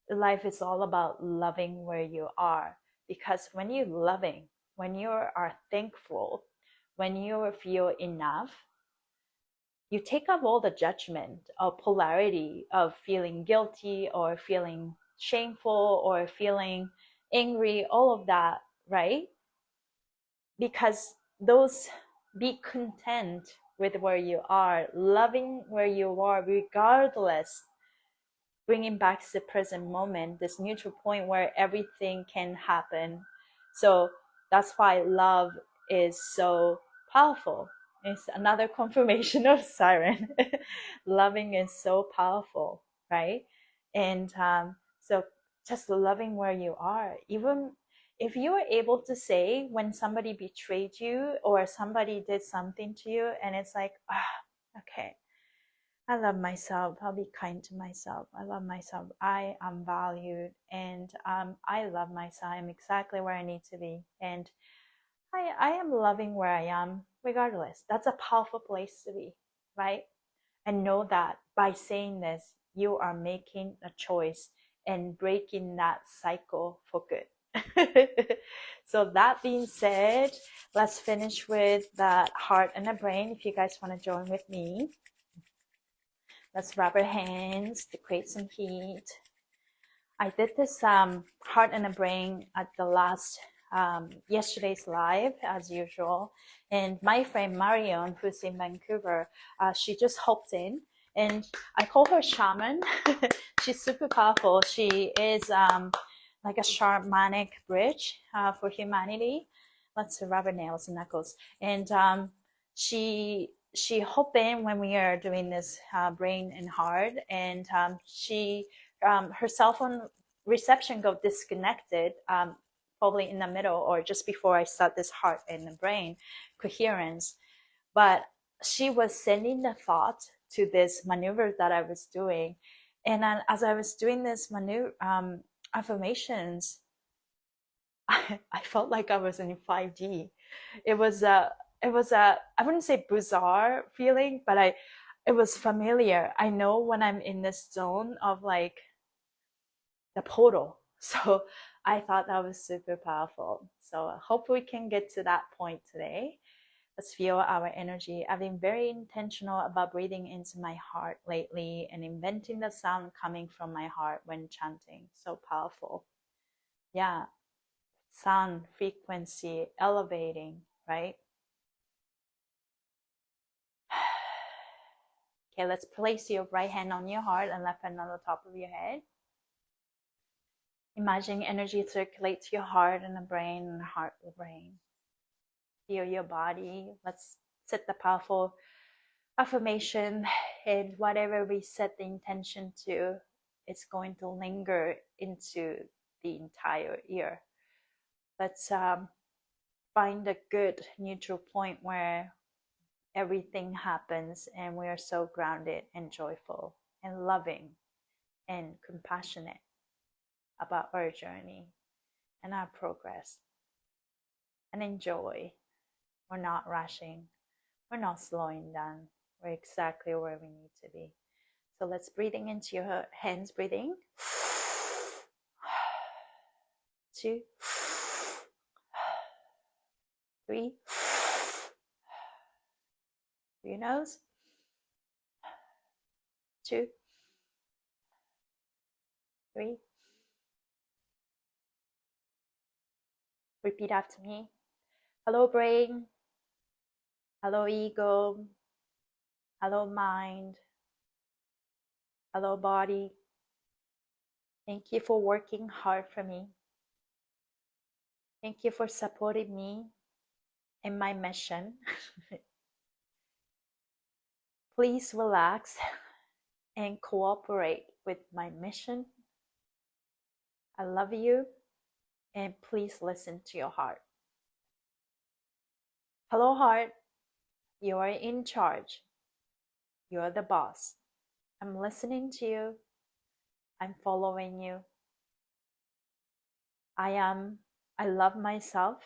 life is all about loving where you are. Because when you're loving, when you are thankful, when you feel enough, you take up all the judgment of polarity of feeling guilty or feeling shameful or feeling angry, all of that, right? Because those, be content with where you are, loving where you are regardless, bringing back to the present moment, this neutral point where everything can happen. So that's why love is so powerful. It's another confirmation of Siren. Loving is so powerful, right? And so just loving where you are, even if you are able to say when somebody betrayed you or somebody did something to you and it's like, okay, I love myself. I'll be kind to myself. I love myself. I am valued, and I love myself. I'm exactly where I need to be, and I am loving where I am regardless. That's a powerful place to be, right? And know that by saying this, you are making a choice and breaking that cycle for good. So that being said, let's finish with the heart and the brain. If you guys want to join with me, let's rub our hands to create some heat. I did this heart and the brain at the last yesterday's live as usual, and my friend Marion, who's in Vancouver, she just hopped in, and I call her shaman. She's super powerful. She is like a shamanic bridge for humanity. Lots of rubber nails and knuckles. And she hoping when we are doing this brain and heart, and she her cell phone reception got disconnected, probably in the middle or just before I start this heart and the brain coherence. But she was sending the thought to this maneuver that I was doing. And then as I was doing this maneuver, affirmations, I felt like I was in 5D. It was a I wouldn't say bizarre feeling, but it was familiar. I know when I'm in this zone of like the portal. So I thought that was super powerful. So I hope we can get to that point today. Let's feel our energy. I've been very intentional about breathing into my heart lately and inventing the sound coming from my heart when chanting. So powerful. Yeah, sound frequency elevating, right? Okay, let's place your right hand on your heart and left hand on the top of your head. Imagine energy circulate to your heart and the brain, and the heart to the brain. Feel your body. Let's set the powerful affirmation, and whatever we set the intention to, it's going to linger into the entire year. Let's find a good neutral point where everything happens and we are so grounded and joyful and loving and compassionate about our journey and our progress, and enjoy. We're not rushing, we're not slowing down, we're exactly where we need to be. So let's breathing into your hands, breathing. 2, 3, through your nose. 2, 3. Repeat after me. Hello brain, hello ego, hello mind, hello body. Thank you for working hard for me. Thank you for supporting me in my mission. Please relax and cooperate with my mission. I love you, and please listen to your heart. Hello heart, you are in charge. You are the boss. I'm listening to you. I'm following you. I love myself.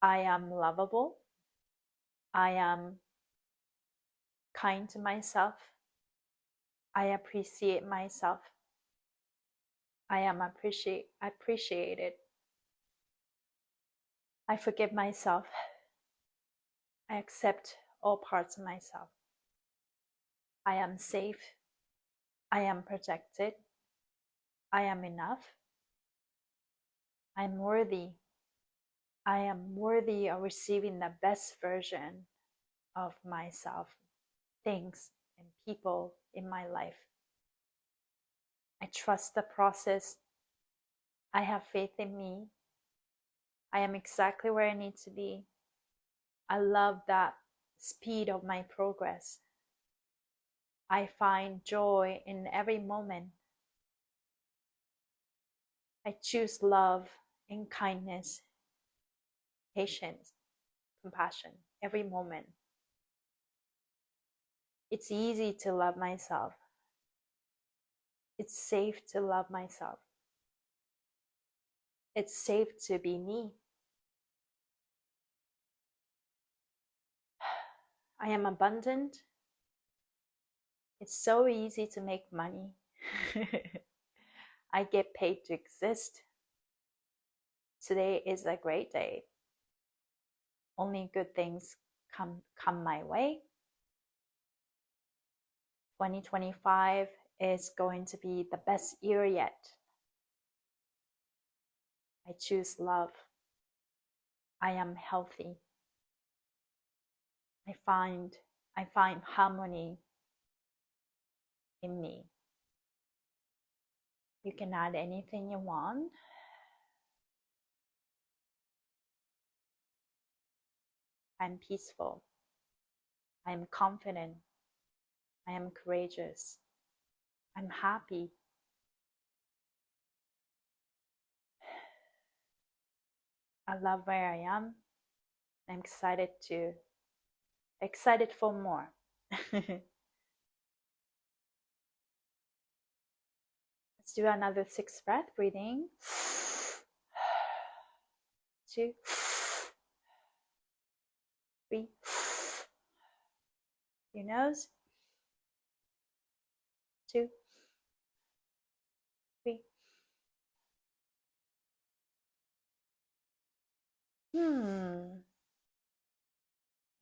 I am lovable. I am kind to myself. I appreciate myself. I am appreciated. I forgive myself. I accept all parts of myself. I am safe. I am protected. I am enough. I'm worthy. I am worthy of receiving the best version of myself, things, and people in my life. I trust the process. I have faith in me. I am exactly where I need to be. I love that speed of my progress. I find joy in every moment. I choose love and kindness, patience, compassion every moment. It's easy to love myself. It's safe to love myself. It's safe to be me. I am abundant. It's so easy to make money. I get paid to exist. Today is a great day. Only good things come my way. 2025 is going to be the best year yet. I choose love. I am healthy. I find harmony in me. You can add anything you want. I'm peaceful. I am confident. I am courageous. I'm happy. I love where I am. I'm excited for more. Let's do another 6 breath breathing. 2, 3. Your nose. 2, 3.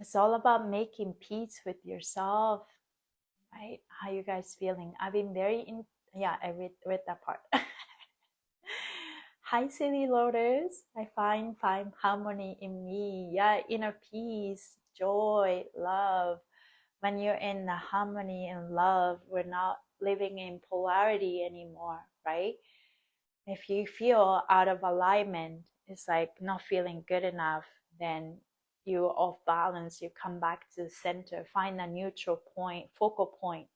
It's all about making peace with yourself, right? How you guys feeling? I've been yeah, I read that part. Hi, silly lotus. I find harmony in me. Yeah, inner peace, joy, love. When you're in the harmony and love, we're not living in polarity anymore, right? If you feel out of alignment, it's like not feeling good enough, then you're off balance. You come back to the center, find a neutral point, focal point,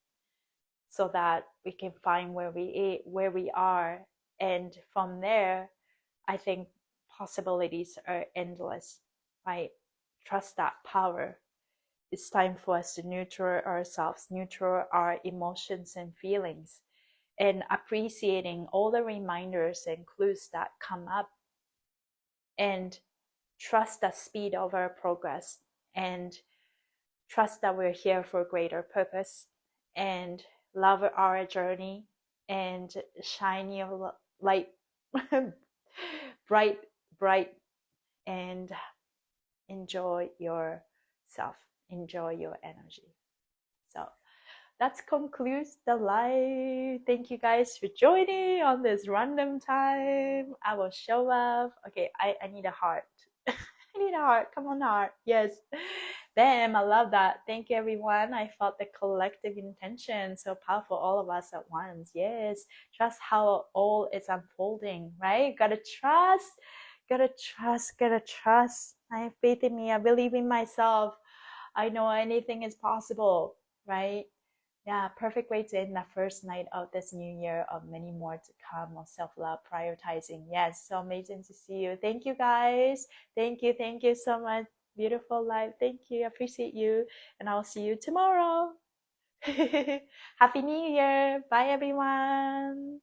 so that we can find where we are, and from there, I think possibilities are endless, right? Trust that power. It's time for us to nurture ourselves, nurture our emotions and feelings, and appreciating all the reminders and clues that come up, and trust the speed of our progress, and trust that we're here for a greater purpose, and love our journey, and shine your light bright, bright, and enjoy yourself, enjoy your energy. So that concludes the live. Thank you guys for joining on this random time. I will show up. Okay, I need a heart. I need a heart. Come on, heart. Yes. Bam, I love that. Thank you, everyone. I felt the collective intention so powerful, all of us at once. Yes. Trust how all is unfolding, right? Gotta trust. Gotta trust. Gotta trust. I have faith in me. I believe in myself. I know anything is possible, right? Yeah, perfect way to end the first night of this new year, of many more to come, of self-love, prioritizing. Yes, so amazing to see you. Thank you, guys. Thank you so much. Beautiful life. Thank you. I appreciate you. And I'll see you tomorrow. Happy New Year. Bye, everyone.